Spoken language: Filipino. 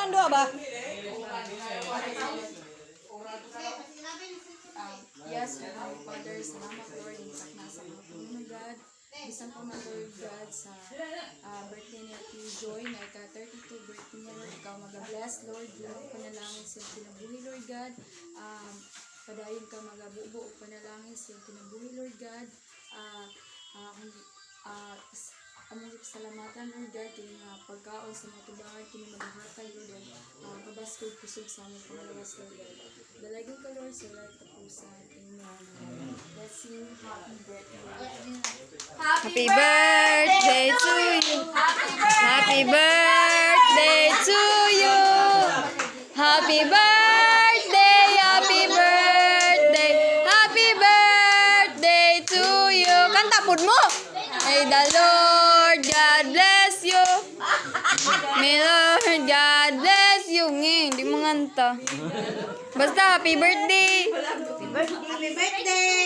ang doa ba? Yes, Heavenly Father, salamat Lord, impact na sa mga Panginoon God. Bisan po na Lord God sa birthday ni Ate Joy na ika-32 birthday niya Lord. Ikaw mag-bless Lord, yung panalangin sa kinabuhi Lord God. Padayon ka magabubo o panalangin sa kinabuhi Lord God. Among pasalamatan Lord God, kaya nga pagkaon sa mga tubangan, kinamadahatay Lord God. Kabaskod kusog sa aming pangalawas Lord God. Dalagin ka Lord sa lahat kapusan. Amen. Let's sing happy birthday. Happy birthday to you. Happy birthday to you. Happy birthday, happy birthday, happy birthday to you. Kanta pud mo. May the Lord God bless you. May Lord God bless you. Hindi mo nganta. Basta happy birthday. Happy birthday!